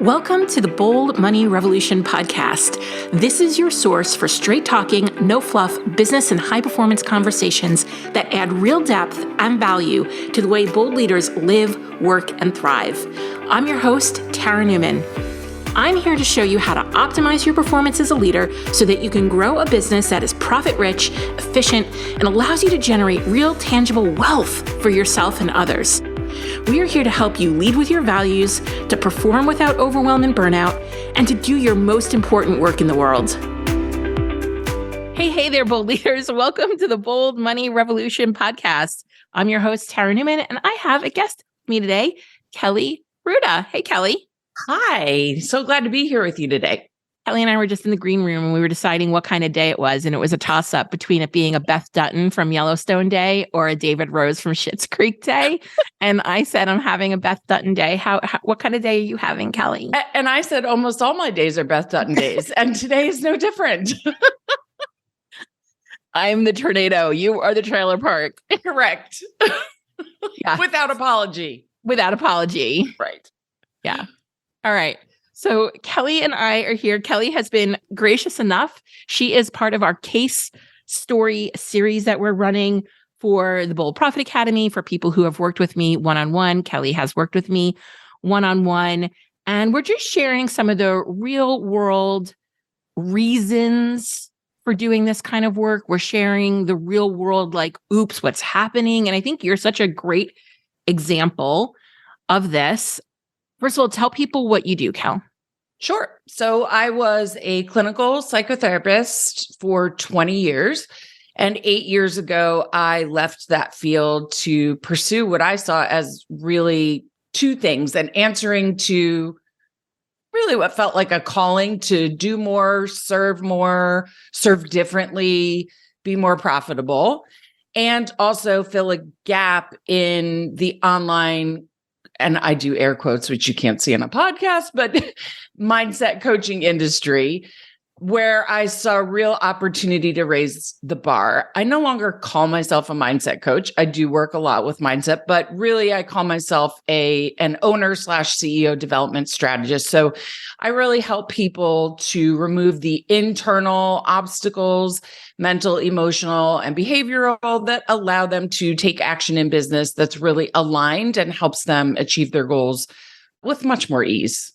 Welcome to the Bold Money Revolution podcast. This is your source for straight talking, no fluff, business and high performance conversations that add real depth and value to the way bold leaders live, work, and thrive. I'm your host, Tara Newman. I'm here to show you how to optimize your performance as a leader so that you can grow a business that is profit-rich, efficient, and allows you to generate real, tangible wealth for yourself and others. We are here to help you lead with your values, to perform without overwhelm and burnout, and to do your most important work in the world. Hey there, bold leaders. Welcome to the Bold Money Revolution podcast. I'm your host, Tara Newman, and I have a guest with me today, Kelly Ruta. Hey, Kelly. Hi. So glad to be here with you today. Kelly and I were just in the green room and we were deciding what kind of day it was. And it was a toss-up between it being a Beth Dutton from Yellowstone day or a David Rose from Schitt's Creek day. And I said, I'm having a Beth Dutton day. What kind of day are you having, Kelly? And I said, almost all my days are Beth Dutton days. And today is no different. I'm the tornado. You are the trailer park. Correct. Yeah. Without apology. Without apology. Right. Yeah. All right. So Kelly and I are here. Kelly has been gracious enough. She is part of our case story series that we're running for the Bold Profit Academy for people who have worked with me one-on-one. Kelly has worked with me one-on-one. And we're just sharing some of the real world reasons for doing this kind of work. We're sharing the real world, like, oops, what's happening? And I think you're such a great example of this. First of all, tell people what you do, Kel. Sure. So I was a clinical psychotherapist for 20 years. And 8 years ago, I left that field to pursue what I saw as really two things, and answering to really what felt like a calling to do more, serve differently, be more profitable, and also fill a gap in the online, and I do air quotes, which you can't see on a podcast, but mindset coaching industry, where I saw real opportunity to raise the bar. I no longer call myself a mindset coach. I do work a lot with mindset, but really I call myself an owner/CEO development strategist. So I really help people to remove the internal obstacles, mental, emotional, and behavioral, that allow them to take action in business that's really aligned and helps them achieve their goals with much more ease.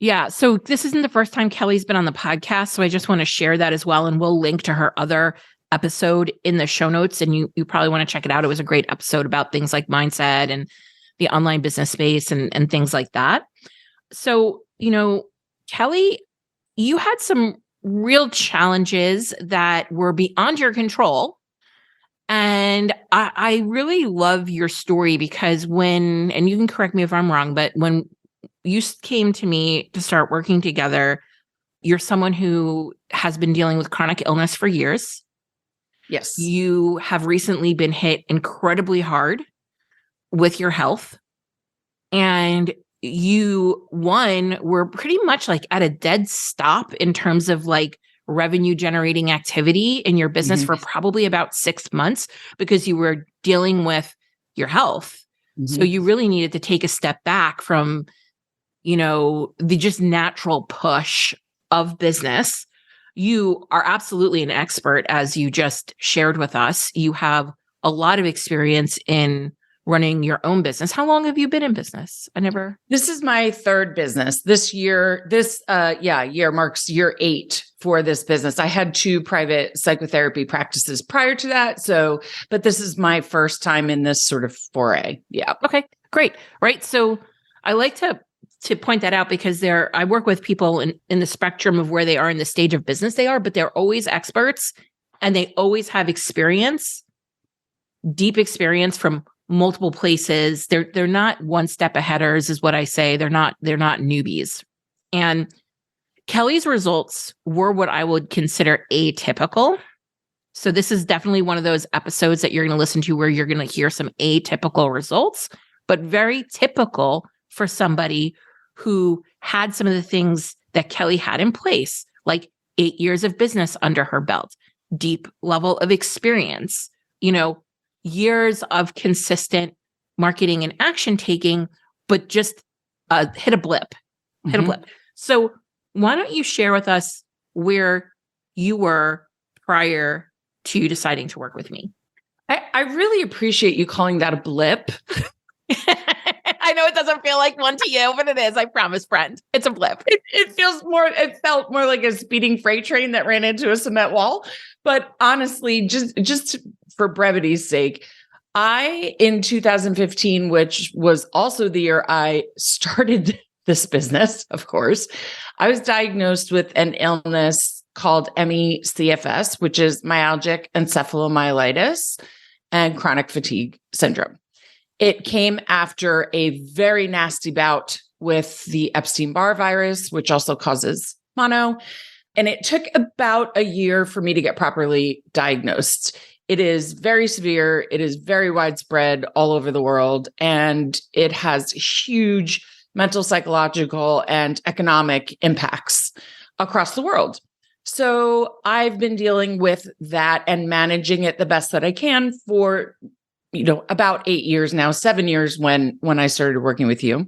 Yeah. So this isn't the first time Kelly's been on the podcast. So I just want to share that as well. And we'll link to her other episode in the show notes. And you probably want to check it out. It was a great episode about things like mindset and the online business space and things like that. So, Kelly, you had some real challenges that were beyond your control. And I really love your story because and you can correct me if I'm wrong, but when you came to me to start working together, you're someone who has been dealing with chronic illness for years. Yes. You have recently been hit incredibly hard with your health. And you, were pretty much like at a dead stop in terms of like revenue generating activity in your business for probably about 6 months because you were dealing with your health. So you really needed to take a step back from the just natural push of business. You are absolutely an expert, as you just shared with us. You have a lot of experience in running your own business. How long have you been in business? This is my third business. This year marks year 8 for this business. I had 2 private psychotherapy practices prior to that. But this is my first time in this sort of foray. Yeah. Okay, great. Right. So I like to point that out because I work with people in the spectrum of where they are in the stage of business they are, but they're always experts and they always have deep experience from multiple places. They're not one step aheaders is what I say. They're not newbies. And Kelly's results were what I would consider atypical. So this is definitely one of those episodes that you're going to listen to where you're going to hear some atypical results, but very typical for somebody who had some of the things that Kelly had in place, like 8 years of business under her belt, deep level of experience, years of consistent marketing and action taking, but just hit a blip. Hit a blip. So why don't you share with us where you were prior to deciding to work with me? I really appreciate you calling that a blip. I know it doesn't feel like one to you, but it is. I promise, friend. It's a blip. It felt more like a speeding freight train that ran into a cement wall. But honestly, just for brevity's sake, in 2015, which was also the year I started this business, of course, I was diagnosed with an illness called ME/CFS, which is myalgic encephalomyelitis and chronic fatigue syndrome. It came after a very nasty bout with the Epstein-Barr virus, which also causes mono. And it took about a year for me to get properly diagnosed. It is very severe. It is very widespread all over the world. And it has huge mental, psychological, and economic impacts across the world. So I've been dealing with that and managing it the best that I can for, about 8 years now, 7 years when I started working with you.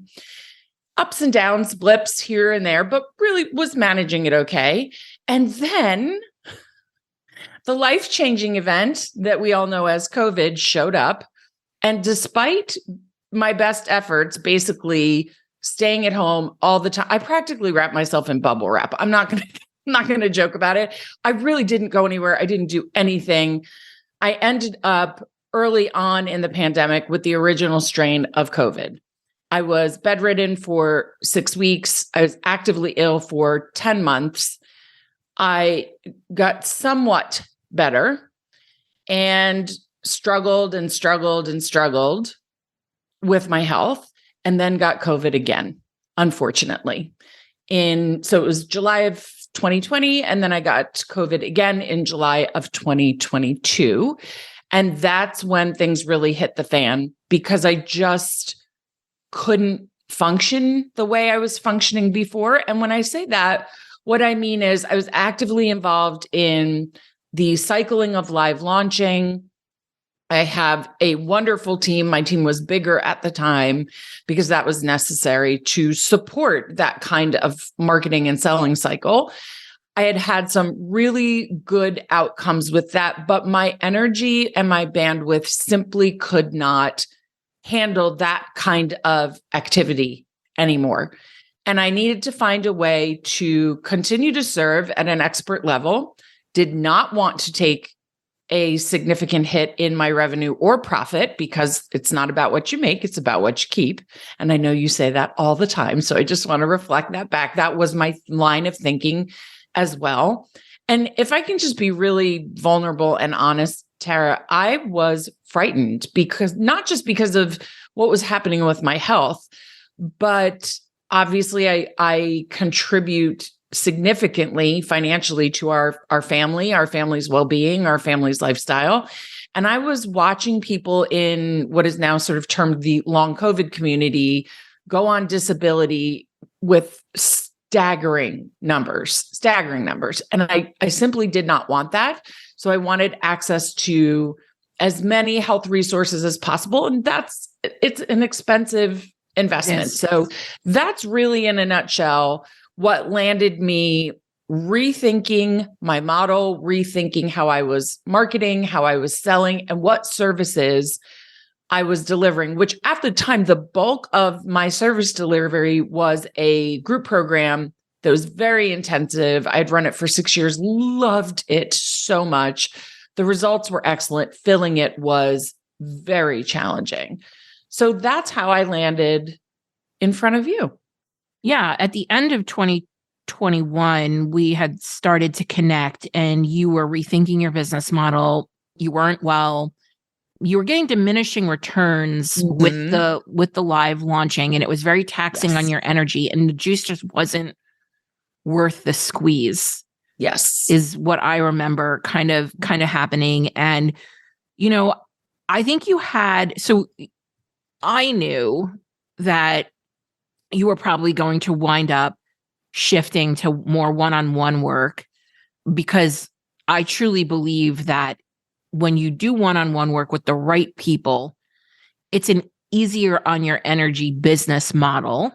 Ups and downs, blips here and there, but really was managing it okay. And then the life-changing event that we all know as COVID showed up. And despite my best efforts, basically staying at home all the time, I practically wrapped myself in bubble wrap. I'm not going to joke about it. I really didn't go anywhere. I didn't do anything. I ended up early on in the pandemic with the original strain of COVID. I was bedridden for 6 weeks. I was actively ill for 10 months. I got somewhat better and struggled with my health, and then got COVID again, unfortunately. So it was July of 2020, and then I got COVID again in July of 2022. And that's when things really hit the fan, because I just couldn't function the way I was functioning before. And when I say that, what I mean is I was actively involved in the cycling of live launching. I have a wonderful team. My team was bigger at the time because that was necessary to support that kind of marketing and selling cycle. I had some really good outcomes with that, but my energy and my bandwidth simply could not handle that kind of activity anymore. And I needed to find a way to continue to serve at an expert level, did not want to take a significant hit in my revenue or profit, because it's not about what you make, it's about what you keep. And I know you say that all the time. So I just want to reflect that back. That was my line of thinking as well. And if I can just be really vulnerable and honest, Tara, I was frightened, because not just because of what was happening with my health, but obviously I contribute significantly financially to our family's well-being, our family's lifestyle. And I was watching people in what is now sort of termed the long COVID community go on disability with staggering numbers. And I simply did not want that. So I wanted access to as many health resources as possible. And it's an expensive investment. Yes. So that's really, in a nutshell, what landed me rethinking my model, rethinking how I was marketing, how I was selling, and what services I was delivering, which at the time, the bulk of my service delivery was a group program that was very intensive. I'd run it for 6 years, loved it so much. The results were excellent. Filling it was very challenging. So that's how I landed in front of you. Yeah. At the end of 2021, we had started to connect, and you were rethinking your business model. You weren't well. You were getting diminishing returns with the live launching, and it was very taxing on your energy, and the juice just wasn't worth the squeeze. Yes. Is what I remember kind of happening. And, I think I knew that you were probably going to wind up shifting to more one-on-one work, because I truly believe that when you do one-on-one work with the right people, it's an easier on your energy business model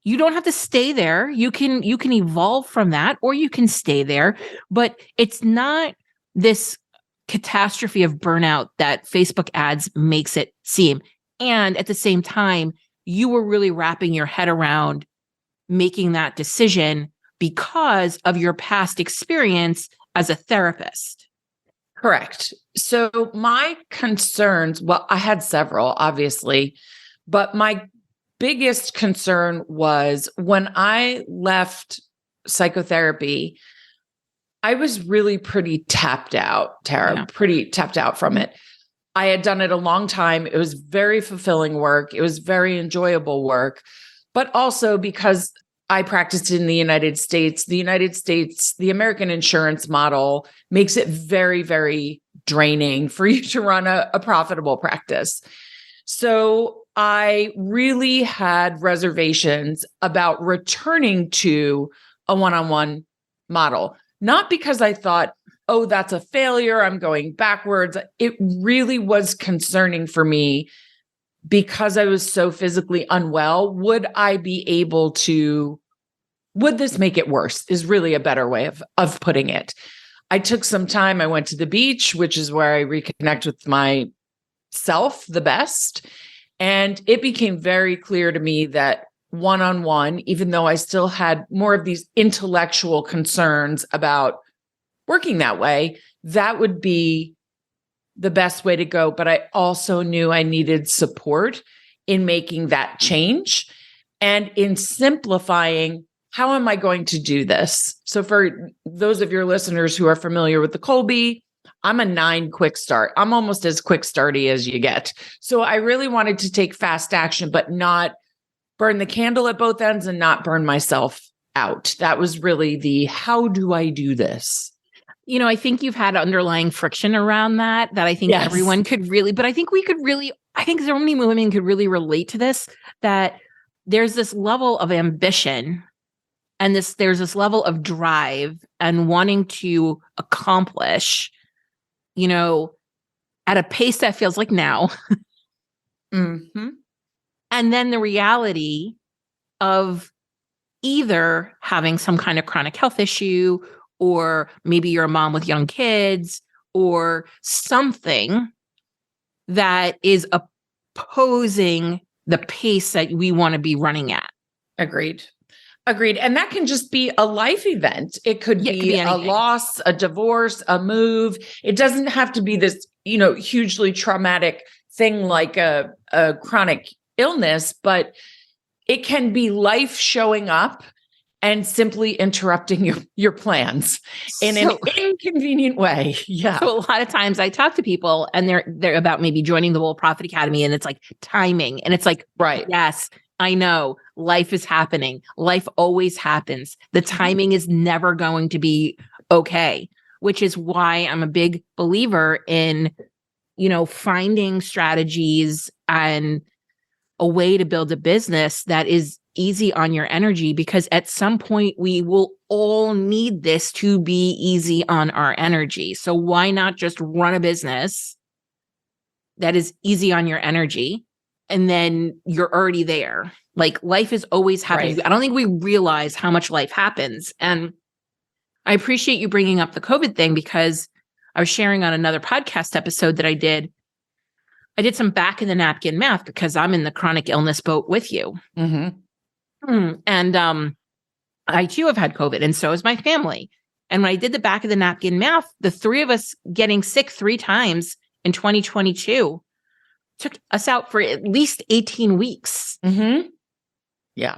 You don't have to stay there. You can evolve from that, or you can stay there, but it's not this catastrophe of burnout that Facebook ads makes it seem. And at the same time, you were really wrapping your head around making that decision because of your past experience as a therapist. Correct. So my concerns, well, I had several, obviously, but my biggest concern was when I left psychotherapy, I was really pretty tapped out, Tara, pretty tapped out from it. I had done it a long time. It was very fulfilling work. It was very enjoyable work, but also because I practiced in the United States, the American insurance model makes it very, very draining for you to run a profitable practice. So I really had reservations about returning to a one-on-one model, not because I thought, oh, that's a failure, I'm going backwards. It really was concerning for me because I was so physically unwell. Would this make it worse is really a better way of putting it. I took some time. I went to the beach, which is where I reconnect with myself the best. And it became very clear to me that one-on-one, even though I still had more of these intellectual concerns about working that way, that would be the best way to go. But I also knew I needed support in making that change and in simplifying, how am I going to do this? So for those of your listeners who are familiar with the Kolbe, I'm a 9 quick start. I'm almost as quick starty as you get. So I really wanted to take fast action, but not burn the candle at both ends and not burn myself out. That was really the, how do I do this? You know, I think you've had underlying friction around that I think everyone could really, but I think so many women could really relate to this, that there's this level of ambition and there's this level of drive and wanting to accomplish, at a pace that feels like now. Mm-hmm. And then the reality of either having some kind of chronic health issue, or maybe you're a mom with young kids, or something that is opposing the pace that we want to be running at. Agreed. And that can just be a life event. It could be a loss, a divorce, a move. It doesn't have to be this, hugely traumatic thing like a chronic illness, but it can be life showing up and simply interrupting your plans in an inconvenient way. Yeah. So a lot of times I talk to people and they're about maybe joining the Will Profit Academy, and it's like timing. And it's like, right. Yes, I know life is happening. Life always happens. The timing is never going to be okay, which is why I'm a big believer in, finding strategies and a way to build a business that is easy on your energy, because at some point we will all need this to be easy on our energy. So why not just run a business that is easy on your energy, and then you're already there? Like, life is always happening. Right. I don't think we realize how much life happens. And I appreciate you bringing up the COVID thing, because I was sharing on another podcast episode that I did some back of the napkin math, because I'm in the chronic illness boat with you. Mm-hmm. And I too have had COVID, and so has my family. And when I did the back of the napkin math, the 3 of us getting sick 3 times in 2022 took us out for at least 18 weeks. Mm-hmm. Yeah.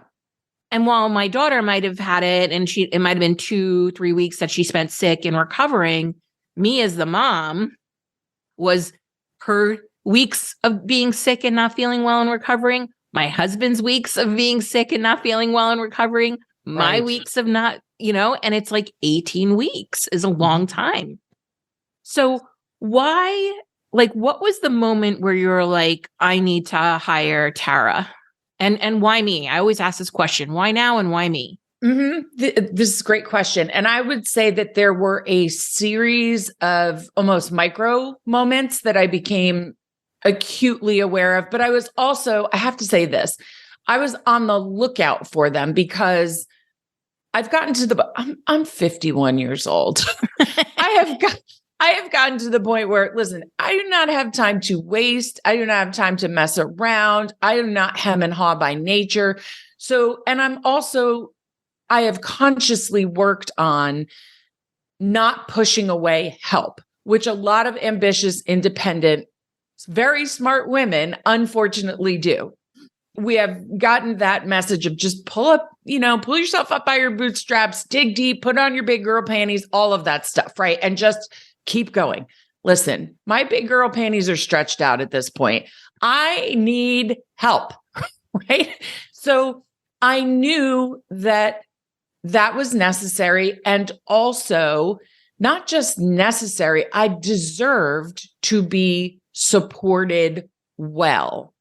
And while my daughter might have had it, and it might have been 2-3 weeks that she spent sick and recovering, me as the mom was her weeks of being sick and not feeling well and recovering, my husband's weeks of being sick and not feeling well and recovering, my weeks of not, and it's like 18 weeks is a long time. So why, what was the moment where you're like, I need to hire Tara? And why me? I always ask this question, why now and why me? Mm-hmm. This is a great question. And I would say that there were a series of almost micro moments that I became acutely aware of. But I was also, I have to say this, I was on the lookout for them because I've gotten to I'm 51 years old. I have gotten to the point where, listen, I do not have time to waste. I do not have time to mess around. I am not hem and haw by nature. So, and I have consciously worked on not pushing away help, which a lot of ambitious, independent, very smart women unfortunately do. We have gotten that message of just pull yourself up by your bootstraps, dig deep, put on your big girl panties, all of that stuff, right? And just keep going. Listen, my big girl panties are stretched out at this point. I need help, right? So I knew that was necessary, and also not just necessary, I deserved to be supported well.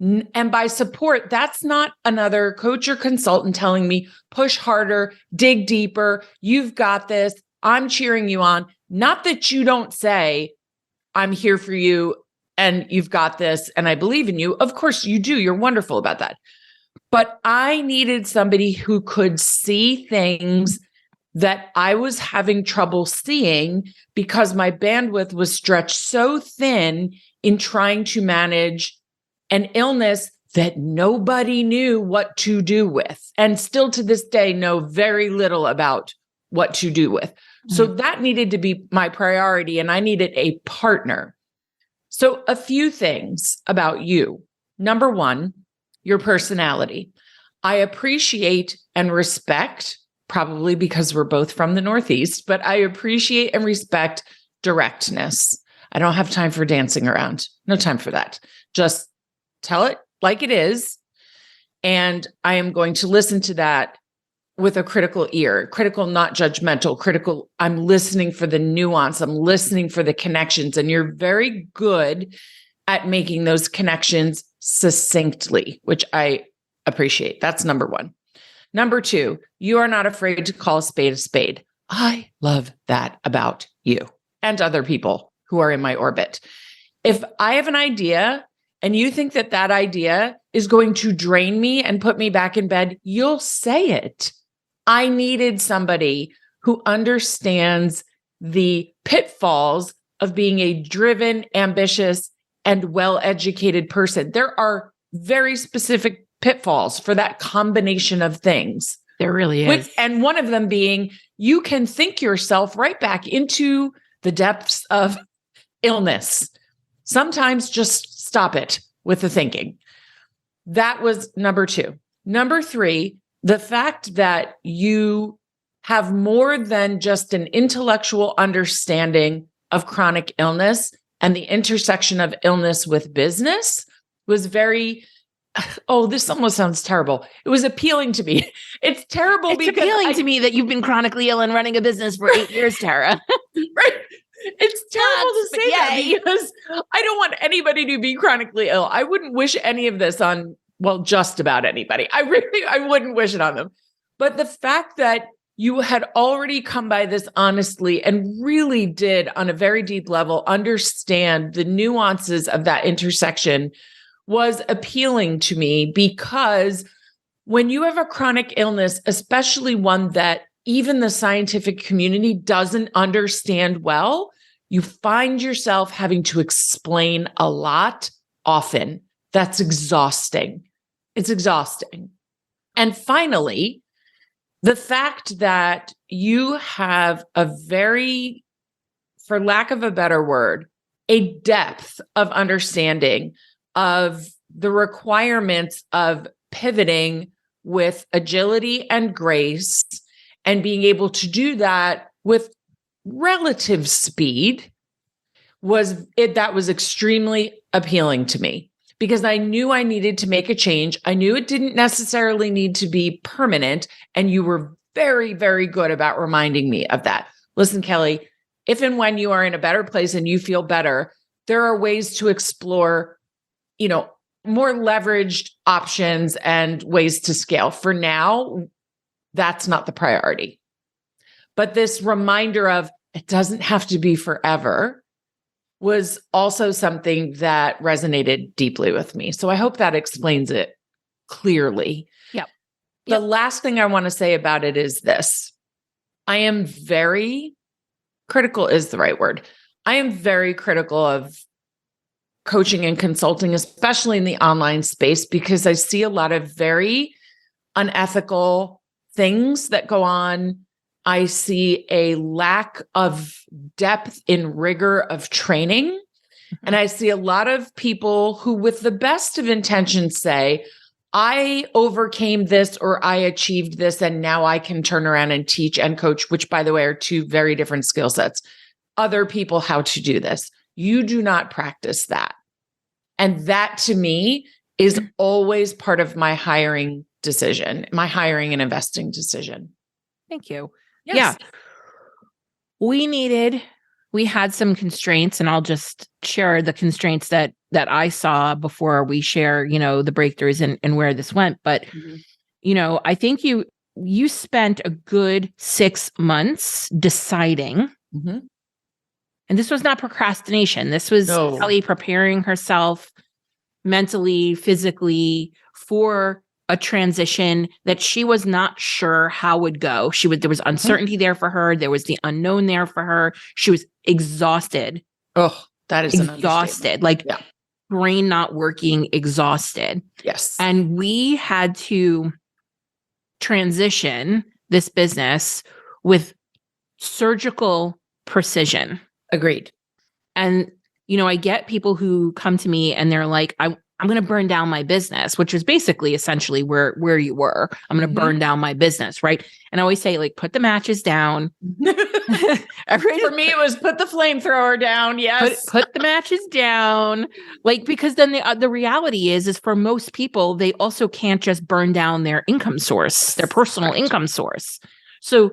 And by support, that's not another coach or consultant telling me, push harder, dig deeper, you've got this, I'm cheering you on. Not that you don't say, I'm here for you and you've got this and I believe in you. Of course you do. You're wonderful about that. But I needed somebody who could see things that I was having trouble seeing because my bandwidth was stretched so thin in trying to manage an illness that nobody knew what to do with, and still to this day know very little about what to do with. So that needed to be my priority, and I needed a partner. So a few things about you. Number one, your personality. I appreciate and respect, probably because we're both from the Northeast, but I appreciate and respect directness. I don't have time for dancing around. No time for that. Just tell it like it is. And I am going to listen to that with a critical ear, critical, not judgmental, critical. I'm listening for the nuance. I'm listening for the connections. And you're very good at making those connections succinctly, which I appreciate. That's number one. Number two, you are not afraid to call a spade a spade. I love that about you and other people who are in my orbit. If I have an idea and you think that that idea is going to drain me and put me back in bed, you'll say it. I needed somebody who understands the pitfalls of being a driven, ambitious, and well-educated person. There are very specific pitfalls for that combination of things. There really is. And one of them being, you can think yourself right back into the depths of illness. Sometimes just stop it with the thinking. That was number two. Number three, the fact that you have more than just an intellectual understanding of chronic illness and the intersection of illness with business was very, this almost sounds terrible. It was appealing to me. It's terrible because appealing to me that you've been chronically ill and running a business for 8 years, Tara. Right. It's terrible to say that because I don't want anybody to be chronically ill. I wouldn't wish any of this on, just about anybody. I wouldn't wish it on them. But the fact that you had already come by this honestly and really did on a very deep level understand the nuances of that intersection was appealing to me, because when you have a chronic illness, especially one that even the scientific community doesn't understand well, you find yourself having to explain a lot often. That's exhausting. It's exhausting. And finally, the fact that you have a very, for lack of a better word, a depth of understanding of the requirements of pivoting with agility and grace, and being able to do that with relative speed that was extremely appealing to me, because I knew I needed to make a change. I knew it didn't necessarily need to be permanent. And you were very, very good about reminding me of that. Listen, Kelly, if and when you are in a better place and you feel better, there are ways to explore, more leveraged options and ways to scale. For now, that's not the priority. But this reminder of it doesn't have to be forever was also something that resonated deeply with me. So I hope that explains it clearly. Yep. The last thing I want to say about it is this. I am very critical is the right word. I am very critical of coaching and consulting, especially in the online space, because I see a lot of very unethical things that go on. I see a lack of depth in rigor of training. And I see a lot of people who, with the best of intentions, say, I overcame this or I achieved this, and now I can turn around and teach and coach, which, by the way, are two very different skill sets, other people how to do this. You do not practice that. And that, to me, is always part of my hiring decision, my hiring and investing decision. Thank you. Yes. Yeah. We had some constraints, and I'll just share the constraints that I saw before we share, the breakthroughs and where this went. But, I think you spent a good 6 months deciding, and this was not procrastination. This was Kelly preparing herself mentally, physically for a transition that she was not sure how would go. There was uncertainty there for her. There was the unknown there for her. She was exhausted. Oh, that is exhausted, brain not working, exhausted. Yes. And we had to transition this business with surgical precision. Agreed. And, I get people who come to me and they're like, I'm going to burn down my business, which is basically essentially where you were. I'm going to burn down my business. Right. And I always say, put the matches down. For me, it was put the flamethrower down. Yes. Put the matches down. Because then the reality is for most people, they also can't just burn down their income source, their personal income source. So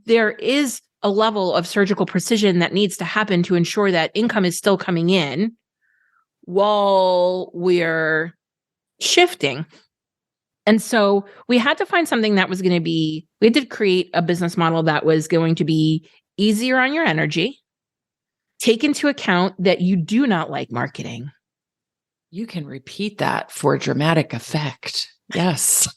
there is a level of surgical precision that needs to happen to ensure that income is still coming in while we're shifting. And so we had to find something that was going to we had to create a business model that was going to be easier on your energy, take into account that you do not like marketing. You can repeat that for dramatic effect. Yes.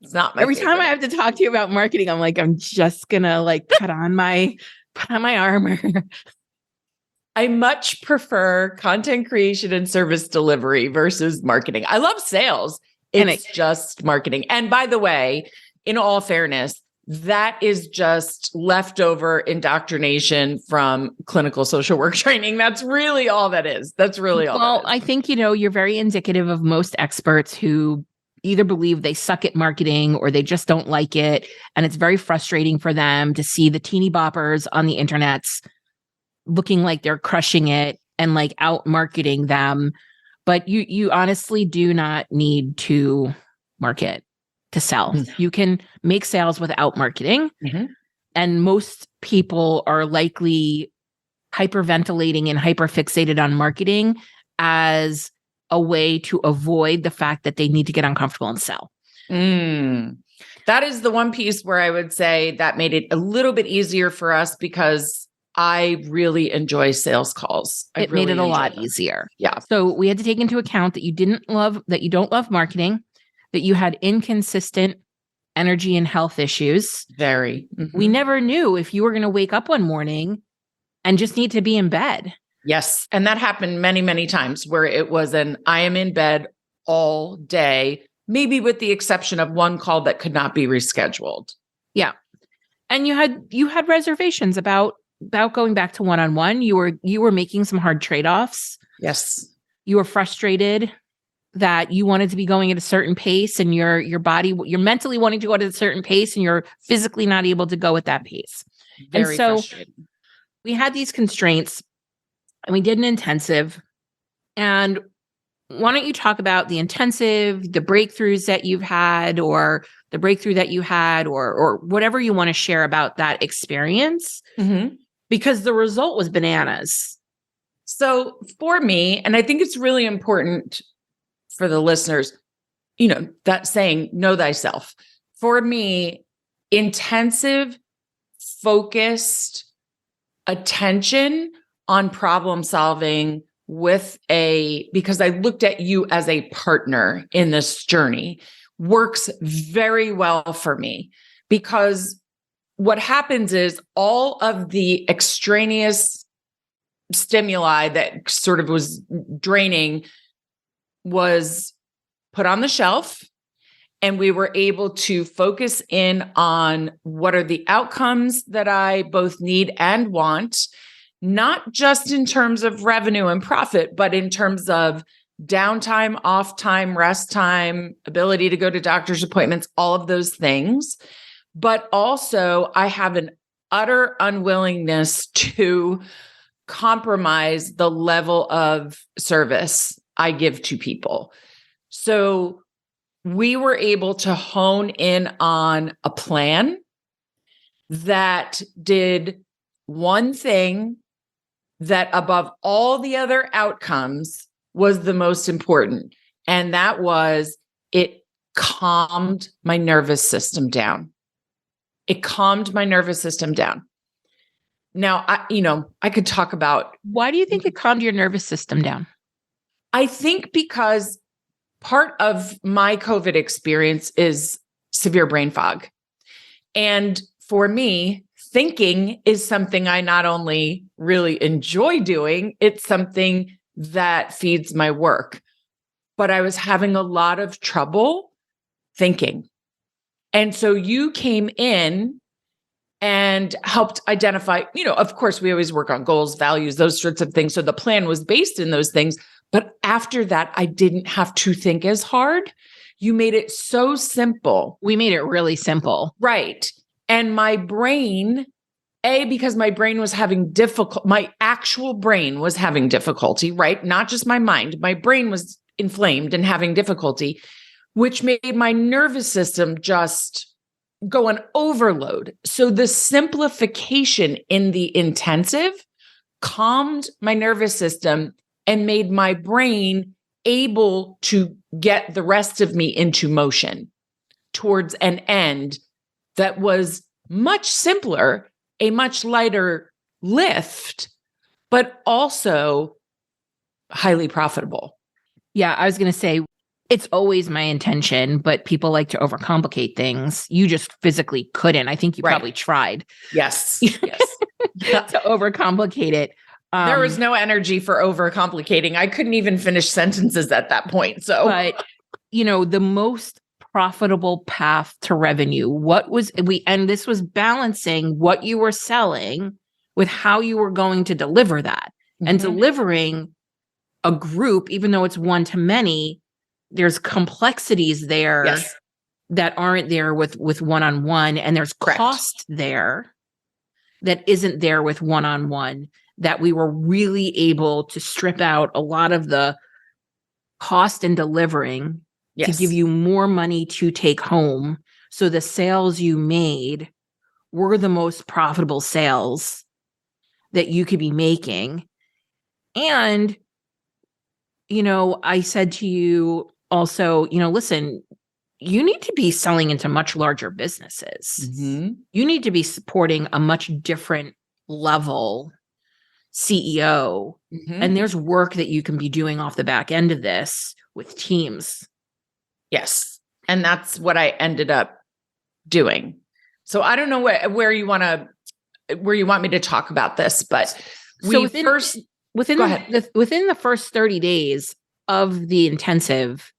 It's not my Every favorite. time I have to talk to you about marketing, I'm like, I'm just going to put on my armor. I much prefer content creation and service delivery versus marketing. I love sales. It's just marketing. And by the way, in all fairness, that is just leftover indoctrination from clinical social work training. That's really all that is. That's really all. Well, I think, you're very indicative of most experts who either believe they suck at marketing or they just don't like it. And it's very frustrating for them to see the teeny boppers on the internets looking like they're crushing it and out marketing them. But you honestly do not need to market to sell. You can make sales without marketing. And most people are likely hyperventilating and hyperfixated on marketing as a way to avoid the fact that they need to get uncomfortable and sell. That is the one piece where I would say that made it a little bit easier for us because I really enjoy sales calls. It made it a lot easier. Yeah. So we had to take into account that you don't love marketing, that you had inconsistent energy and health issues. Very. We never knew if you were going to wake up one morning and just need to be in bed. Yes. And that happened many, many times where it was I am in bed all day, maybe with the exception of one call that could not be rescheduled. Yeah. And you had reservations about going back to one-on-one. You were making some hard trade-offs. Yes. You were frustrated that you wanted to be going at a certain pace and you're mentally wanting to go at a certain pace and you're physically not able to go at that pace. Very and so frustrating. We had these constraints and we did an intensive. And why don't you talk about the intensive, the breakthroughs that you've had or the breakthrough that you had or whatever you want to share about that experience? Because the result was bananas. So for me, and I think it's really important for the listeners, that saying, know thyself. For me, intensive, focused attention on problem solving because I looked at you as a partner in this journey, works very well for me, because what happens is all of the extraneous stimuli that sort of was draining was put on the shelf, and we were able to focus in on what are the outcomes that I both need and want, not just in terms of revenue and profit, but in terms of downtime, off time, rest time, ability to go to doctor's appointments, all of those things. But also I have an utter unwillingness to compromise the level of service I give to people. So we were able to hone in on a plan that did one thing that above all the other outcomes was the most important. And that was, it calmed my nervous system down. It calmed my nervous system down. Now, I could talk about. Why do you think it calmed your nervous system down? I think because part of my COVID experience is severe brain fog. And for me, thinking is something I not only really enjoy doing, it's something that feeds my work. But I was having a lot of trouble thinking. And so you came in and helped identify, of course, we always work on goals, values, those sorts of things. So the plan was based in those things. But after that, I didn't have to think as hard. You made it so simple. We made it really simple. Right. And my brain, because my brain was having my actual brain was having difficulty, right? Not just my mind. My brain was inflamed and having difficulty, which made my nervous system just go on overload. So the simplification in the intensive calmed my nervous system and made my brain able to get the rest of me into motion towards an end that was much simpler, a much lighter lift, but also highly profitable. Yeah, I was going to say, it's always my intention, but people like to overcomplicate things. You just physically couldn't. I think you probably tried. Yes. Yes. To overcomplicate it. There was no energy for overcomplicating. I couldn't even finish sentences at that point. So, but the most profitable path to revenue, this was balancing what you were selling with how you were going to deliver that. Mm-hmm. And delivering a group, even though it's one to many, there's complexities there that aren't there with one-on-one. And there's cost there that isn't there with one-on-one, that we were really able to strip out a lot of the cost in delivering to give you more money to take home. So the sales you made were the most profitable sales that you could be making. And, I said to you also, listen, you need to be selling into much larger businesses. Mm-hmm. You need to be supporting a much different level CEO. Mm-hmm. And there's work that you can be doing off the back end of this with teams. Yes. And that's what I ended up doing. So I don't know where you want me to talk about this, but within the first 30 days of the intensive,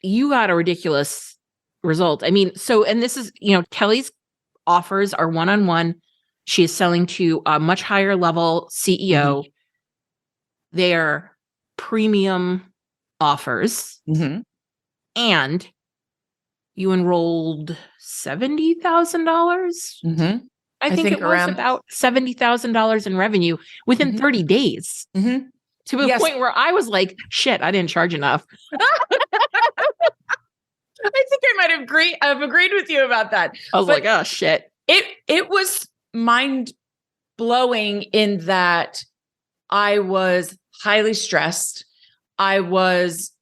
you got a ridiculous result. I mean, and this is, Kelly's offers are one-on-one. She is selling to a much higher level CEO. Mm-hmm. They're premium offers. Mm-hmm. And you enrolled $70,000. Mm-hmm. I think it was about $70,000 in revenue within 30 days. Mm-hmm. To the point where I was like, shit, I didn't charge enough. I think I might have agreed with you about that. I was like, oh shit. It was mind blowing in that I was highly stressed. I was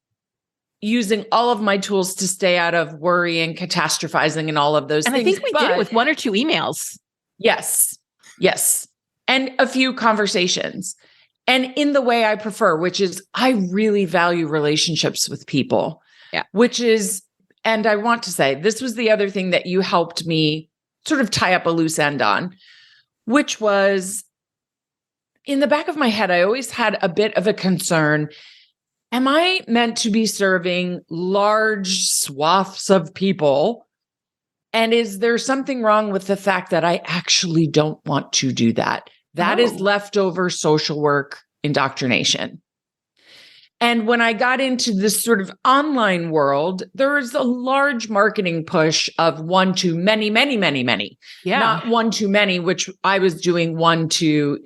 using all of my tools to stay out of worry and catastrophizing and all of those things. And I think we did it with 1 or 2 emails. Yes. Yes. And a few conversations. and in the way I prefer, which is I really value relationships with people. Yeah. And I want to say, this was the other thing that you helped me sort of tie up a loose end on, which was in the back of my head, I always had a bit of a concern. Am I meant to be serving large swaths of people? And is there something wrong with the fact that I actually don't want to do that? That is leftover social work indoctrination. And when I got into this sort of online world, there was a large marketing push of one to many, many, many, many. Yeah. Not one to many, which I was doing one to,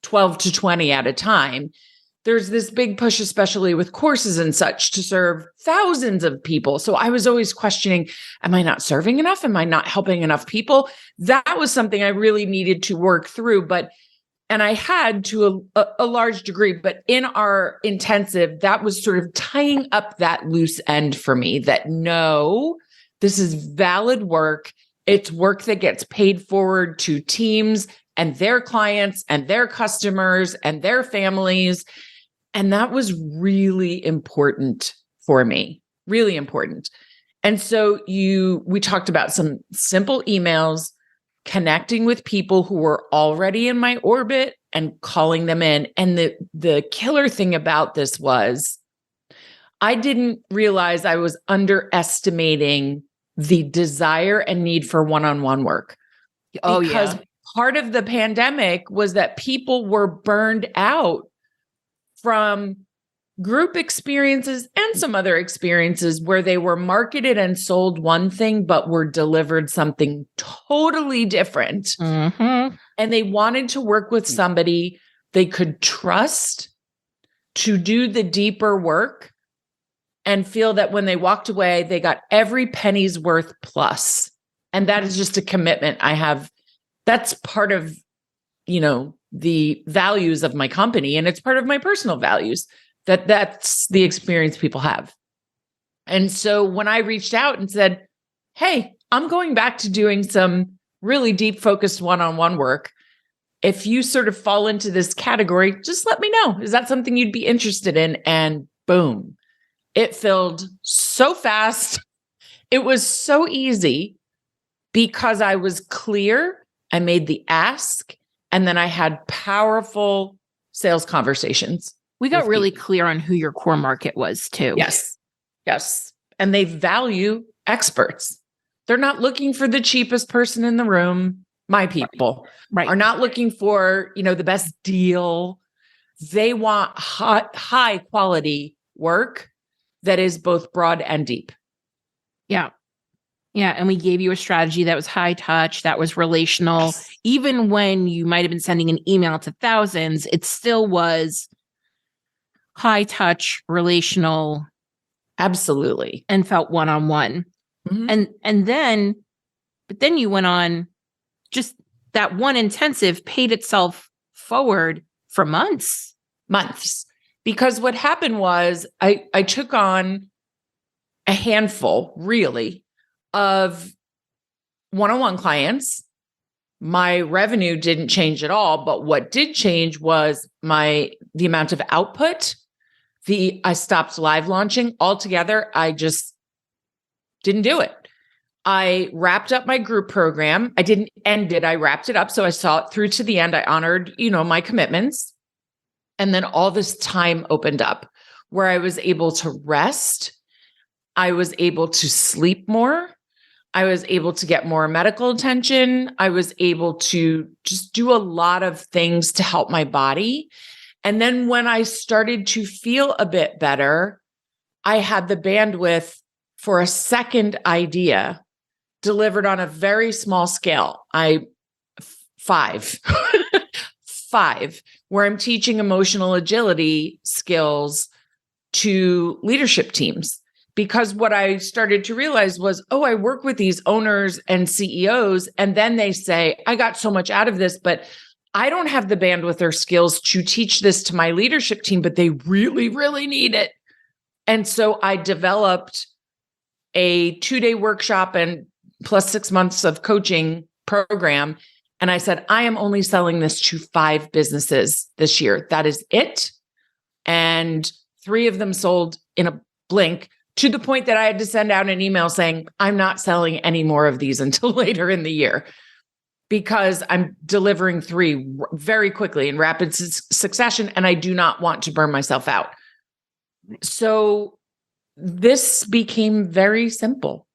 12 to 20 at a time. There's this big push, especially with courses and such, to serve thousands of people. So I was always questioning, am I not serving enough? Am I not helping enough people? That was something I really needed to work through. And I had to a large degree, but in our intensive, that was sort of tying up that loose end for me that no, this is valid work. It's work that gets paid forward to teams and their clients and their customers and their families. And that was really important for me, really important. And so we talked about some simple emails, connecting with people who were already in my orbit and calling them in. And the killer thing about this was I didn't realize I was underestimating the desire and need for one-on-one work. Because part of the pandemic was that people were burned out from group experiences and some other experiences where they were marketed and sold one thing, but were delivered something totally different. Mm-hmm. And they wanted to work with somebody they could trust to do the deeper work and feel that when they walked away, they got every penny's worth plus. And that is just a commitment I have. That's part of, the values of my company. And it's part of my personal values. That's the experience people have. And so when I reached out and said, hey, I'm going back to doing some really deep focused one-on-one work. If you sort of fall into this category, just let me know. Is that something you'd be interested in? And boom, it filled so fast. It was so easy because I was clear. I made the ask, and then I had powerful sales conversations. We got really clear on who your core market was too. Yes. And they value experts. They're not looking for the cheapest person in the room. My people are not looking for, the best deal. They want high quality work that is both broad and deep. Yeah. Yeah. And we gave you a strategy that was high touch, that was relational. Yes. Even when you might have been sending an email to thousands, it still was high touch, relational. Absolutely. And felt one-on-one. Mm-hmm. But then you went on, just that one intensive paid itself forward for months. Because what happened was I took on a handful, really, of one-on-one clients. My revenue didn't change at all, but what did change was the amount of output. I stopped live launching altogether. I just didn't do it. I wrapped up my group program. I didn't end it. I wrapped it up. So I saw it through to the end. I honored, my commitments. And then all this time opened up where I was able to rest. I was able to sleep more. I was able to get more medical attention. I was able to just do a lot of things to help my body. And then when I started to feel a bit better, I had the bandwidth for a second idea delivered on a very small scale. Five, where I'm teaching emotional agility skills to leadership teams. Because what I started to realize was, I work with these owners and CEOs, and then they say, I got so much out of this, but I don't have the bandwidth or skills to teach this to my leadership team, but they really, really need it. And so I developed a 2-day workshop and plus 6 months of coaching program. And I said, I am only selling this to 5 businesses this year. That is it. And 3 of them sold in a blink, to the point that I had to send out an email saying, I'm not selling any more of these until later in the year, because I'm delivering 3 very quickly in rapid succession, and I do not want to burn myself out. So this became very simple.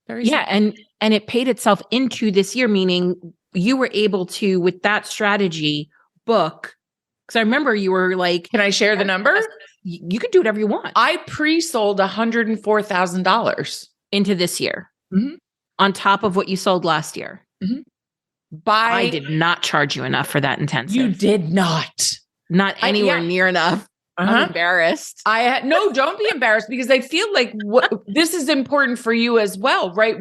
Very simple. And it paid itself into this year, meaning you were able to, with that strategy, book. Because I remember you were like, can I share the number? You could do whatever you want. I pre-sold $104,000 into this year, on top of what you sold last year. I did not charge you enough for that intensive. You did not. Not anywhere near enough. I'm embarrassed. No, don't be embarrassed, because I feel like this is important for you as well, right?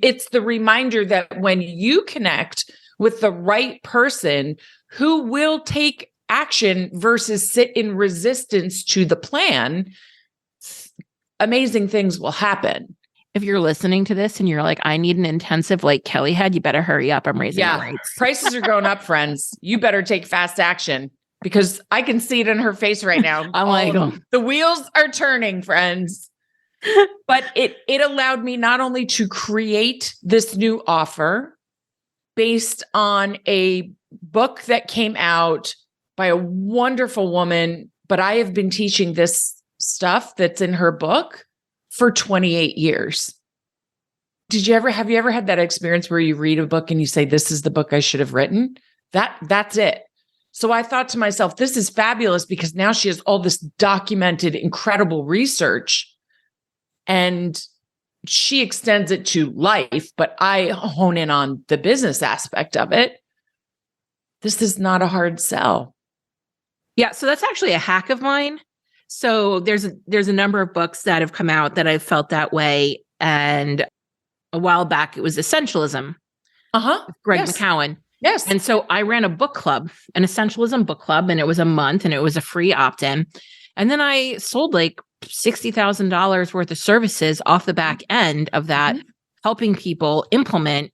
It's the reminder that when you connect with the right person who will take action versus sit in resistance to the plan, amazing things will happen. If you're listening to this and you're like, I need an intensive like Kelly had, you better hurry up. I'm raising the rates. Prices are going up, friends. You better take fast action, because I can see it in her face right now. I'm like, the wheels are turning, friends. But it allowed me not only to create this new offer based on a book that came out by a wonderful woman, but I have been teaching this stuff that's in her book for 28 years. Have you ever had that experience where you read a book and you say, this is the book I should have written? That's it. So I thought to myself, this is fabulous, because now she has all this documented, incredible research, and she extends it to life, but I hone in on the business aspect of it. This is not a hard sell. Yeah. So that's actually a hack of mine. So there's a number of books that have come out that I've felt that way. And a while back, it was Essentialism. Greg McKeown. Yes. And so I ran a book club, an Essentialism book club, and it was a month, and it was a free opt-in. And then I sold like $60,000 worth of services off the back end of that, helping people implement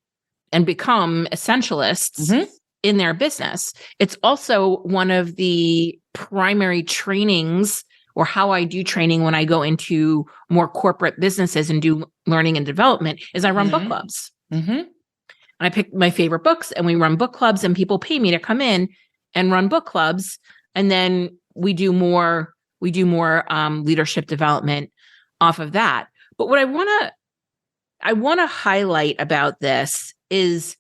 and become essentialists in their business. It's also one of the primary trainings, or how I do training when I go into more corporate businesses and do learning and development, is I run book clubs. And I pick my favorite books, and we run book clubs, and people pay me to come in and run book clubs. And then we do more leadership development off of that. But what I want to highlight about this is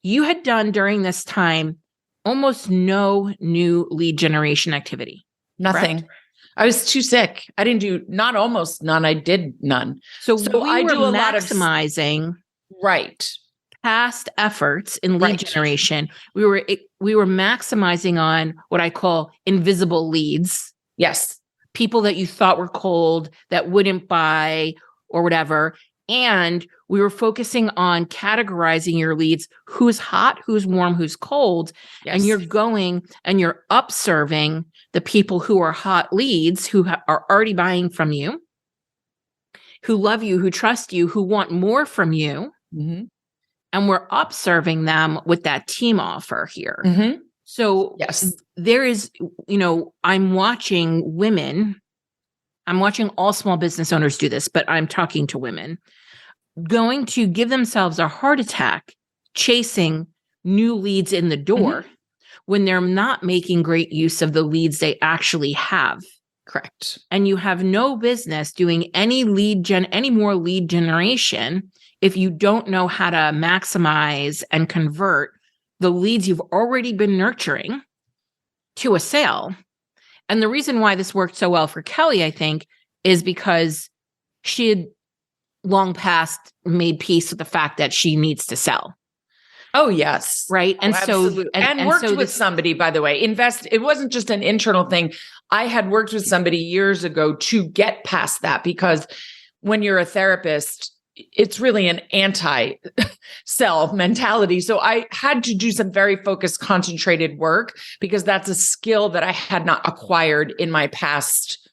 you had done during this time almost no new lead generation activity. Nothing. Correct? I was too sick. I didn't do almost none. I did none. So I do a lot of maximizing past efforts in lead generation. We were maximizing on what I call invisible leads. Yes. People that you thought were cold, that wouldn't buy or whatever. And we were focusing on categorizing your leads: who's hot, who's warm, who's cold. Yes. And you're going and you're upserving the people who are hot leads, who are already buying from you, who love you, who trust you, who want more from you. And we're upserving them with that team offer here. So there is, I'm watching all small business owners do this, but I'm talking to women going to give themselves a heart attack chasing new leads in the door when they're not making great use of the leads they actually have. Correct. And you have no business doing any more lead generation if you don't know how to maximize and convert the leads you've already been nurturing to a sale. And the reason why this worked so well for Kelly, I think, is because she had long past made peace with the fact that she needs to sell. Oh, yes. Right. And and worked with somebody, by the way, it wasn't just an internal thing. I had worked with somebody years ago to get past that, because when you're a therapist, it's really an anti-sell mentality. So I had to do some very focused, concentrated work, because that's a skill that I had not acquired in my past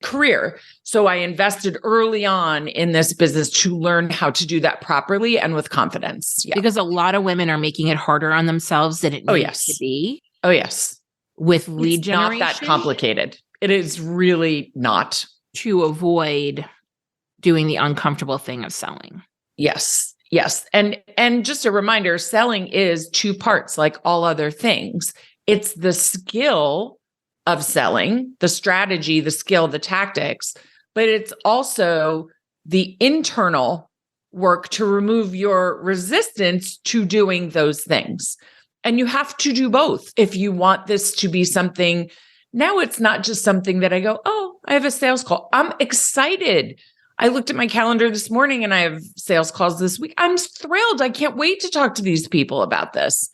career. So I invested early on in this business to learn how to do that properly and with confidence. Yeah. Because a lot of women are making it harder on themselves than it needs yes. to be. Oh, yes. With lead it's generation. Not that complicated. It is really not. To avoid doing the uncomfortable thing of selling. Yes. Yes. And just a reminder, selling is two parts like all other things. It's the skill of selling, the strategy, the skill, the tactics, but it's also the internal work to remove your resistance to doing those things. And you have to do both if you want this to be something. Now it's not just something that I go, oh, I have a sales call. I'm excited. I looked at my calendar this morning and I have sales calls this week. I'm thrilled. I can't wait to talk to these people about this.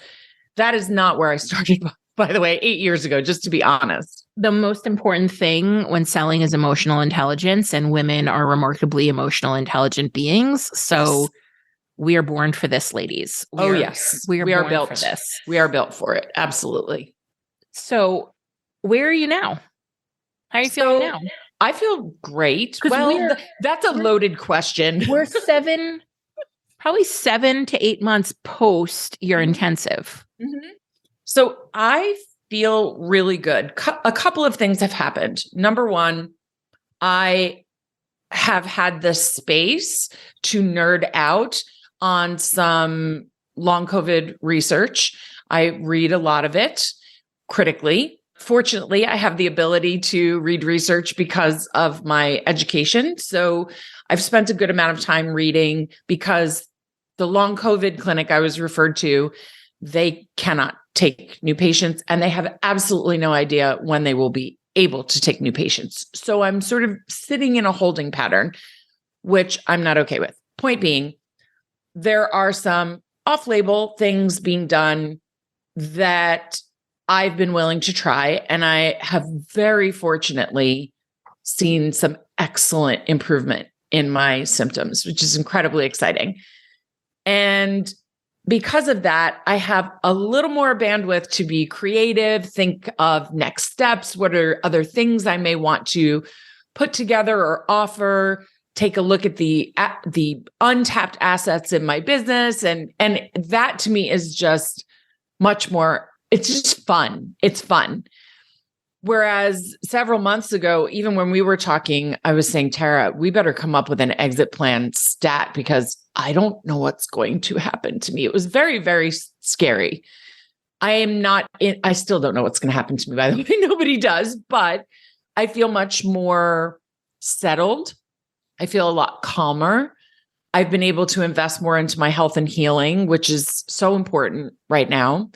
That is not where I started, by the way, 8 years ago, just to be honest. The most important thing when selling is emotional intelligence, and women are remarkably emotional, intelligent beings. So yes. We are born for this, ladies. Yes. We are built for this. We are built for it. Absolutely. So where are you now? How are you feeling now? I feel great. Well, that's a loaded question. We're probably 7 to 8 months post your intensive. Mm-hmm. So I feel really good. A couple of things have happened. Number one, I have had the space to nerd out on some long COVID research. I read a lot of it critically. Fortunately, I have the ability to read research because of my education. So I've spent a good amount of time reading because the long COVID clinic I was referred to, they cannot take new patients and they have absolutely no idea when they will be able to take new patients. So I'm sort of sitting in a holding pattern, which I'm not okay with. Point being, there are some off-label things being done that I've been willing to try, and I have very fortunately seen some excellent improvement in my symptoms, which is incredibly exciting. And because of that, I have a little more bandwidth to be creative, think of next steps. What are other things I may want to put together or offer? Take a look at the untapped assets in my business. And that to me is just much more, it's just fun. It's fun. Whereas several months ago, even when we were talking, I was saying, Tara, we better come up with an exit plan stat because I don't know what's going to happen to me. It was very, very scary. I still don't know what's going to happen to me, by the way. Nobody does, but I feel much more settled. I feel a lot calmer. I've been able to invest more into my health and healing, which is so important right now.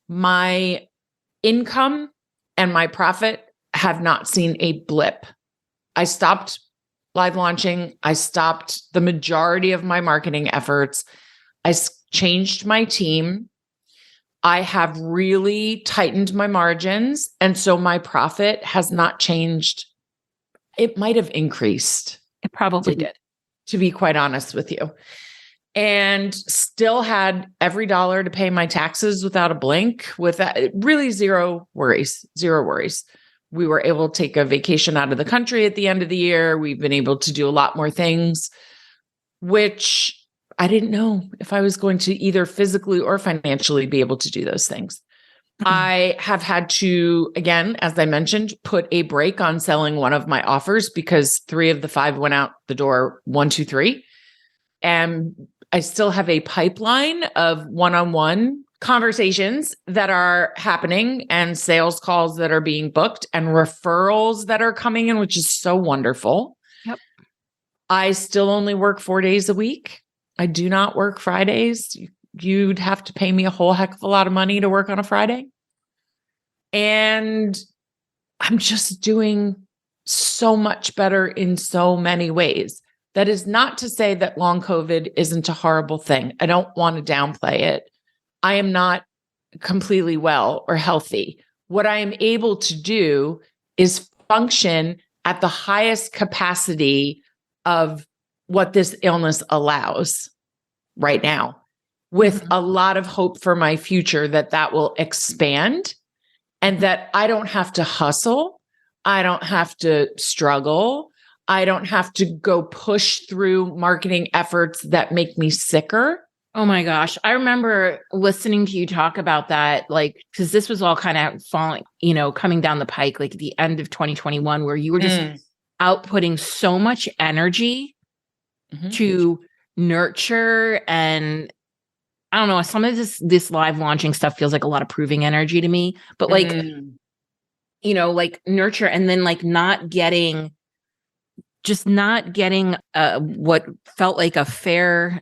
My income and my profit have not seen a blip. I stopped live launching. I stopped the majority of my marketing efforts. I changed my team. I have really tightened my margins. And so my profit has not changed. It might have increased. It probably did. To be quite honest with you. And still had every dollar to pay my taxes without a blink, with really zero worries. We were able to take a vacation out of the country at the end of the year. We've been able to do a lot more things, which I didn't know if I was going to either physically or financially be able to do those things. Mm-hmm. I have had to, again, as I mentioned, put a break on selling one of my offers because 3 of the 5 went out the door, 1, 2, 3. And I still have a pipeline of one-on-one conversations that are happening and sales calls that are being booked and referrals that are coming in, which is so wonderful. Yep. I still only work 4 days a week. I do not work Fridays. You'd have to pay me a whole heck of a lot of money to work on a Friday. And I'm just doing so much better in so many ways. That is not to say that long COVID isn't a horrible thing. I don't want to downplay it. I am not completely well or healthy. What I am able to do is function at the highest capacity of what this illness allows right now, with a lot of hope for my future that will expand and that I don't have to hustle. I don't have to struggle. I don't have to go push through marketing efforts that make me sicker. Oh my gosh. I remember listening to you talk about that, like, because this was all kind of falling, coming down the pike, like at the end of 2021, where you were just outputting so much energy to nurture. And I don't know, some of this live launching stuff feels like a lot of proving energy to me, but like, like nurture, and then like not getting what felt like a fair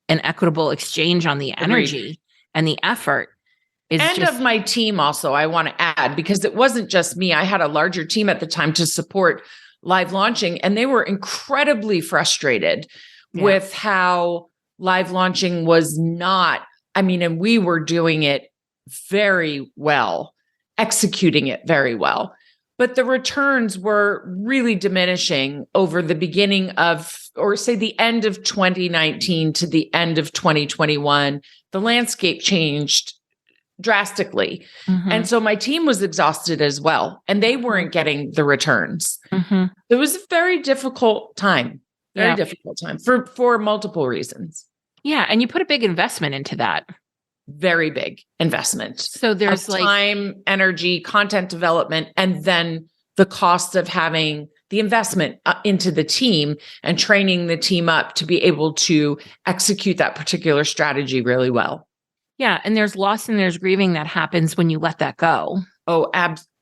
and equitable exchange on the energy and the effort of my team. Also, I want to add, because it wasn't just me. I had a larger team at the time to support live launching, and they were incredibly frustrated with how live launching was not, and we were doing it very well, executing it very well, but the returns were really diminishing over the beginning of, or say the end of 2019 to the end of 2021. The landscape changed drastically. And so my team was exhausted as well, and they weren't getting the returns. It was a very difficult time, difficult time for multiple reasons. Yeah. And you put a big investment into that. Very big investment. So there's like time, energy, content development, and then the cost of having the investment into the team and training the team up to be able to execute that particular strategy really well. Yeah. And there's loss and there's grieving that happens when you let that go. Oh,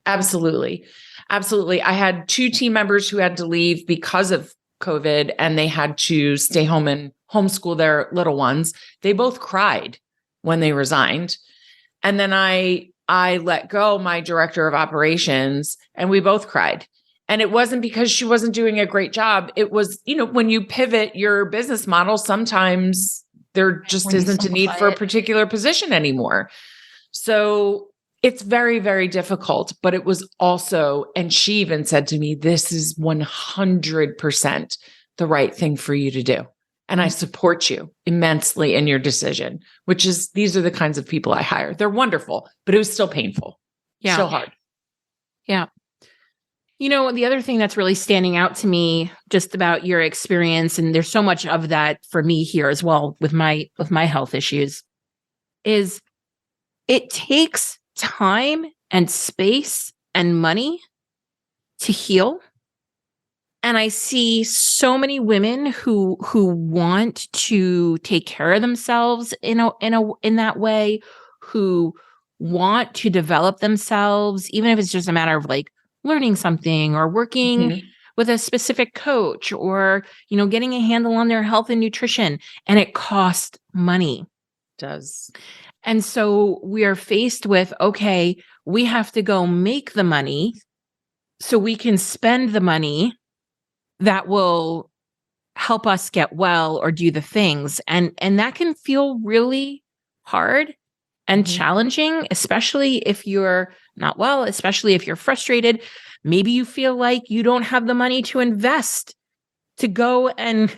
absolutely. Absolutely. I had 2 team members who had to leave because of COVID, and they had to stay home and homeschool their little ones. They both cried when they resigned. And then I let go my director of operations, and we both cried. And it wasn't because she wasn't doing a great job. It was, when you pivot your business model, sometimes there just isn't a need for a particular position anymore. So it's very, very difficult, but it was also, and she even said to me, this is 100% the right thing for you to do. And I support you immensely in your decision, which is, these are the kinds of people I hire. They're wonderful, but it was still painful. Yeah. So hard. Yeah. The other thing that's really standing out to me just about your experience, and there's so much of that for me here as well with my health issues, is it takes time and space and money to heal. And I see so many women who want to take care of themselves in that way, who want to develop themselves, even if it's just a matter of like learning something or working with a specific coach, or, getting a handle on their health and nutrition. And it costs money. It does. And so we are faced with, okay, we have to go make the money so we can spend the money that will help us get well or do the things. And that can feel really hard and challenging, especially if you're not well, especially if you're frustrated. Maybe you feel like you don't have the money to invest to go and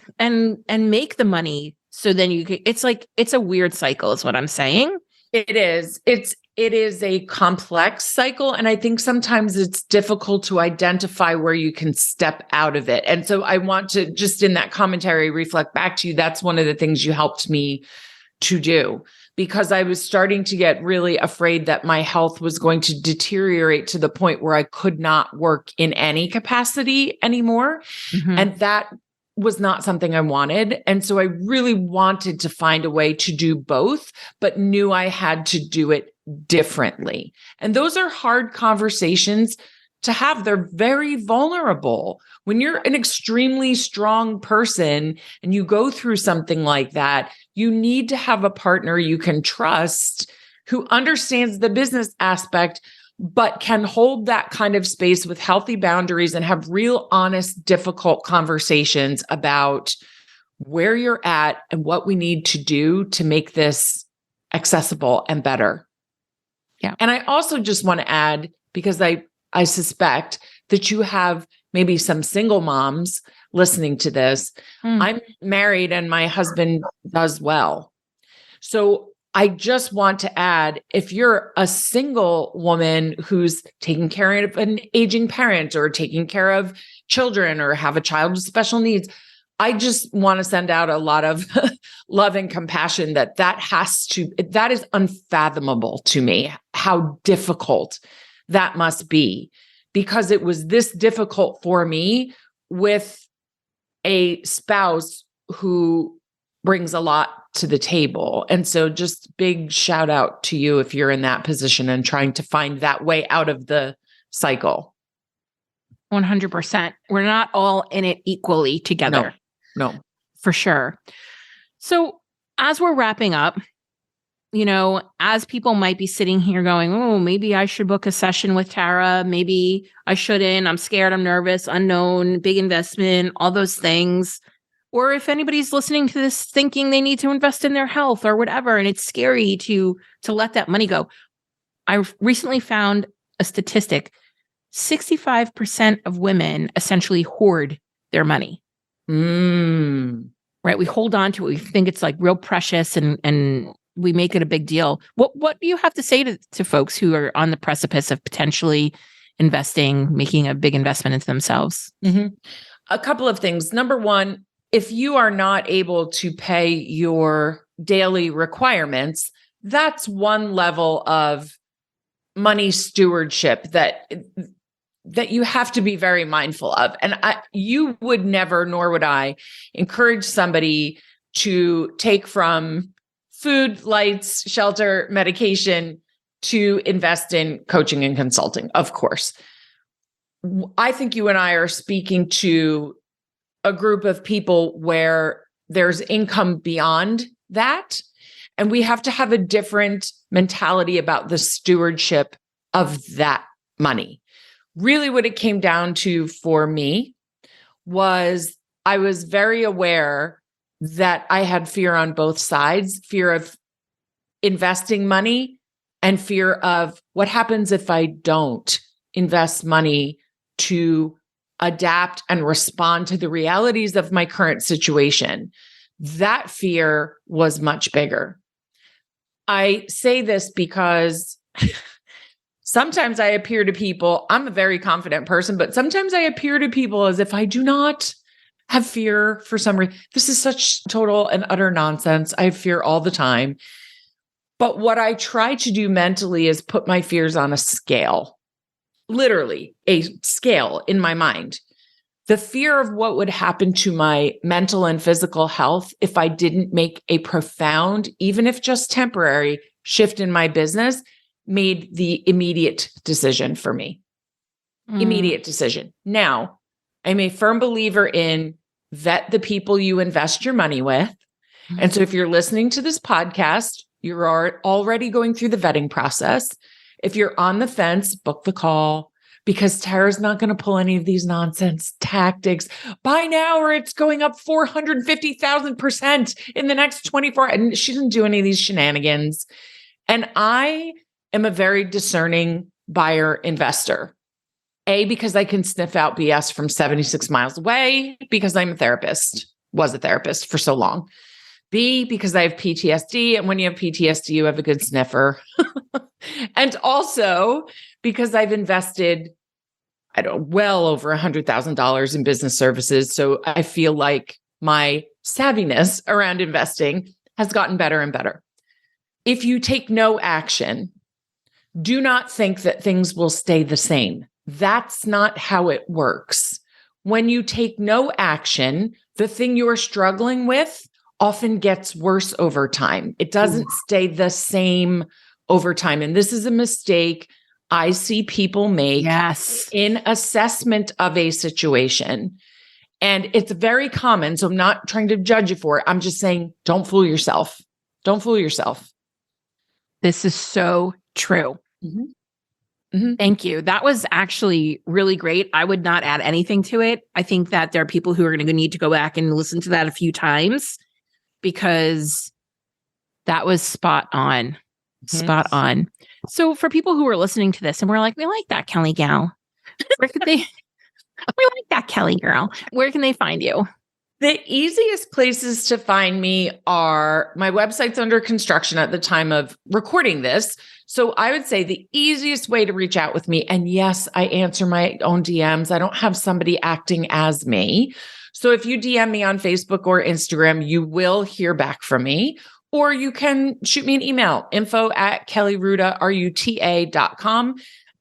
make the money. So then it's a weird cycle is what I'm saying. It is. It is a complex cycle. And I think sometimes it's difficult to identify where you can step out of it. And so I want to just in that commentary reflect back to you. That's one of the things you helped me to do, because I was starting to get really afraid that my health was going to deteriorate to the point where I could not work in any capacity anymore. And that was not something I wanted. And so I really wanted to find a way to do both, but knew I had to do it differently. And those are hard conversations to have. They're very vulnerable. When you're an extremely strong person and you go through something like that, you need to have a partner you can trust who understands the business aspect, but can hold that kind of space with healthy boundaries and have real, honest, difficult conversations about where you're at and what we need to do to make this accessible and better. Yeah. And I also just want to add, because I suspect that you have maybe some single moms listening to this. I'm married and my husband does well. So I just want to add, if you're a single woman who's taking care of an aging parent or taking care of children or have a child with special needs, I just want to send out a lot of love and compassion that is unfathomable to me, how difficult that must be, because it was this difficult for me with a spouse who brings a lot to the table. And so just big shout out to you if you're in that position and trying to find that way out of the cycle. 100%. We're not all in it equally together. No. For sure. So as we're wrapping up, as people might be sitting here going, oh, maybe I should book a session with Tara. Maybe I shouldn't. I'm scared. I'm nervous, unknown, big investment, all those things. Or if anybody's listening to this thinking they need to invest in their health or whatever, and it's scary to let that money go. I recently found a statistic. 65% of women essentially hoard their money. Right? We hold on to it. We think it's like real precious and we make it a big deal. What do you have to say to folks who are on the precipice of potentially investing, making a big investment into themselves? A couple of things. Number one, if you are not able to pay your daily requirements, that's one level of money stewardship that you have to be very mindful of. And you would never, nor would I, encourage somebody to take from food, lights, shelter, medication to invest in coaching and consulting, of course. I think you and I are speaking to a group of people where there's income beyond that. And we have to have a different mentality about the stewardship of that money. Really, what it came down to for me was I was very aware that I had fear on both sides, fear of investing money and fear of what happens if I don't invest money to adapt and respond to the realities of my current situation. That fear was much bigger. I say this because sometimes I appear to people, I'm a very confident person, but sometimes I appear to people as if I do not have fear for some reason. This is such total and utter nonsense. I have fear all the time. But what I try to do mentally is put my fears on a scale, literally a scale in my mind. The fear of what would happen to my mental and physical health if I didn't make a profound, even if just temporary, shift in my business made the immediate decision for me. Immediate decision. Now, I'm a firm believer in vet the people you invest your money with. And so if you're listening to this podcast, you're already going through the vetting process. If you're on the fence, book the call, because Tara's not going to pull any of these nonsense tactics. Buy now or it's going up 450,000% in the next 24. And she doesn't do any of these shenanigans. And I am a very discerning buyer investor. A, because I can sniff out BS from 76 miles away, because I'm a therapist, was a therapist for so long. B, because I have PTSD. And when you have PTSD, you have a good sniffer. And also because I've invested, well over $100,000 in business services. So I feel like my savviness around investing has gotten better and better. If you take no action, do not think that things will stay the same. That's not how it works. When you take no action, the thing you're struggling with often gets worse over time. It doesn't stay the same over time. And this is a mistake I see people make in assessment of a situation. And it's very common. So I'm not trying to judge you for it. I'm just saying, don't fool yourself. Don't fool yourself. This is so true. Thank you. That was actually really great. I would not add anything to it. I think that there are people who are going to need to go back and listen to that a few times because that was spot on. Spot on. So for people who are listening to this and we're like, we like that Kelly gal, where could they, we like that Kelly girl, where can they find you? The easiest places to find me are my website's under construction at the time of recording this. So I would say the easiest way to reach out with me, and yes, I answer my own DMs. I don't have somebody acting as me. So if you DM me on Facebook or Instagram, you will hear back from me, or you can shoot me an email, info@kellyruta.com.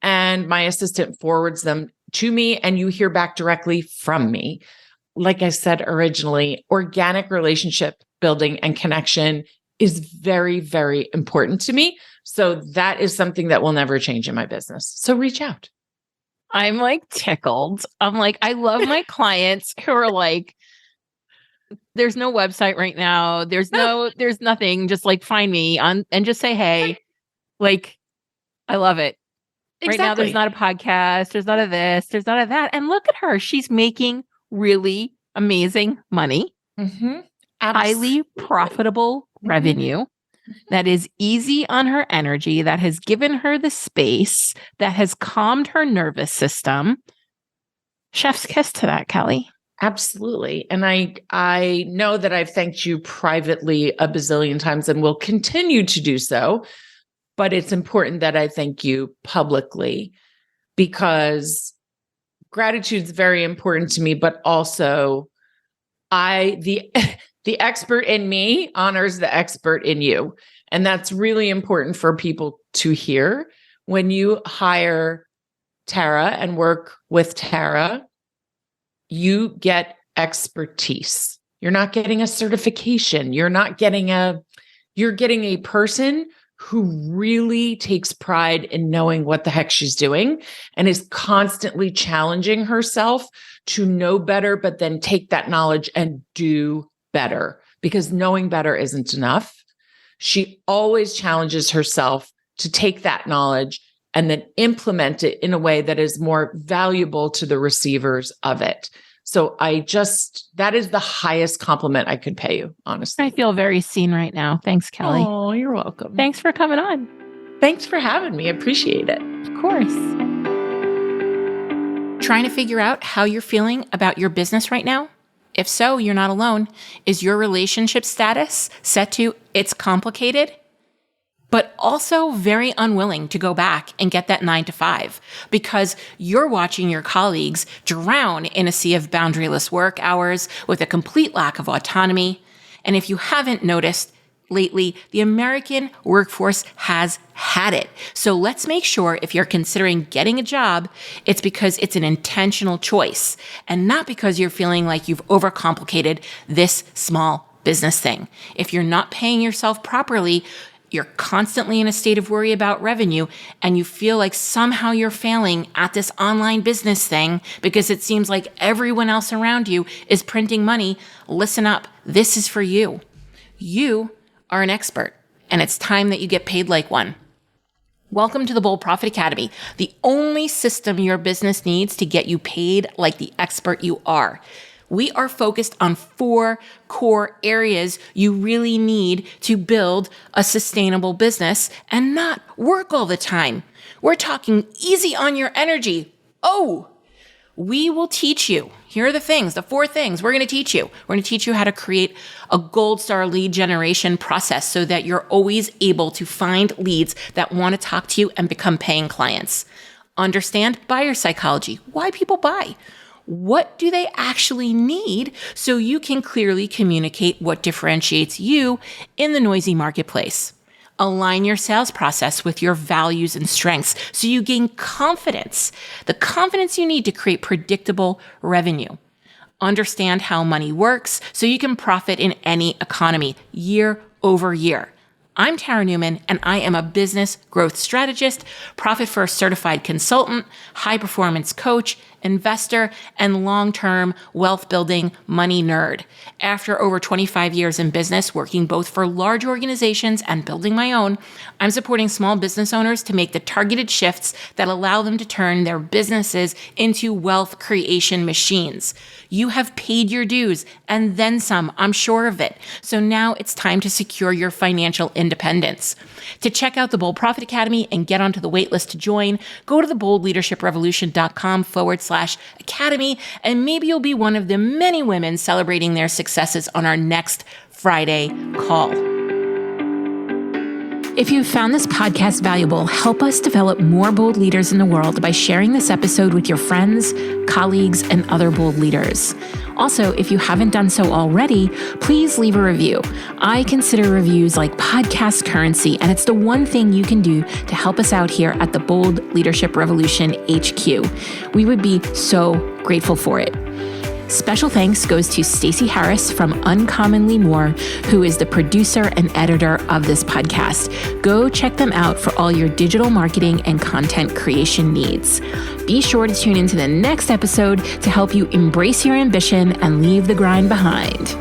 And my assistant forwards them to me and you hear back directly from me. Like I said originally, organic relationship building and connection is very, very important to me. So that is something that will never change in my business. So reach out. I'm like tickled. I'm like, I love my clients who are like, there's no website right now. There's nothing. Just like find me on and just say, hey, like, I love it. Right now, there's not a podcast. There's not a this. There's not a that. And look at her. She's making really amazing money, highly profitable revenue that is easy on her energy, that has given her the space, that has calmed her nervous system. Chef's kiss to that, Kelly. Absolutely. And I know that I've thanked you privately a bazillion times and will continue to do so. But it's important that I thank you publicly because gratitude is very important to me, but also the expert in me honors the expert in you. And that's really important for people to hear. When you hire Tara and work with Tara, you get expertise. You're not getting a certification. You're getting a person who really takes pride in knowing what the heck she's doing and is constantly challenging herself to know better, but then take that knowledge and do better because knowing better isn't enough. She always challenges herself to take that knowledge and then implement it in a way that is more valuable to the receivers of it. So that is the highest compliment I could pay you, honestly. I feel very seen right now. Thanks, Kelly. Oh, you're welcome. Thanks for coming on. Thanks for having me. I appreciate it. Of course. Trying to figure out how you're feeling about your business right now? If so, you're not alone. Is your relationship status set to it's complicated? But also very unwilling to go back and get that 9 to 5 because you're watching your colleagues drown in a sea of boundaryless work hours with a complete lack of autonomy. And if you haven't noticed lately, the American workforce has had it. So let's make sure if you're considering getting a job, it's because it's an intentional choice and not because you're feeling like you've overcomplicated this small business thing. If you're not paying yourself properly, you're constantly in a state of worry about revenue, and you feel like somehow you're failing at this online business thing because it seems like everyone else around you is printing money, listen up. This is for you. You are an expert, and it's time that you get paid like one. Welcome to the Bold Profit Academy, the only system your business needs to get you paid like the expert you are. We are focused on 4 core areas you really need to build a sustainable business and not work all the time. We're talking easy on your energy. We will teach you. Here are the 4 things we're going to teach you. We're going to teach you how to create a gold star lead generation process so that you're always able to find leads that want to talk to you and become paying clients. Understand buyer psychology, why people buy. What do they actually need so you can clearly communicate what differentiates you in the noisy marketplace? Align your sales process with your values and strengths so you gain confidence, the confidence you need to create predictable revenue. Understand how money works so you can profit in any economy year over year. I'm Tara Newman, and I am a business growth strategist, Profit First certified consultant, high performance coach, investor, and long-term wealth building money nerd. After over 25 years in business, working both for large organizations and building my own, I'm supporting small business owners to make the targeted shifts that allow them to turn their businesses into wealth creation machines. You have paid your dues and then some, I'm sure of it. So now it's time to secure your financial independence. To check out the Bold Profit Academy and get onto the waitlist to join, go to theboldleadershiprevolution.com/ strategist.com/academy, and maybe you'll be one of the many women celebrating their successes on our next Friday call. If you found this podcast valuable, help us develop more bold leaders in the world by sharing this episode with your friends, colleagues, and other bold leaders. Also, if you haven't done so already, please leave a review. I consider reviews like podcast currency, and it's the one thing you can do to help us out here at the Bold Leadership Revolution HQ. We would be so grateful for it. Special thanks goes to Stacey Harris from Uncommonly More, who is the producer and editor of this podcast. Go check them out for all your digital marketing and content creation needs. Be sure to tune into the next episode to help you embrace your ambition and leave the grind behind.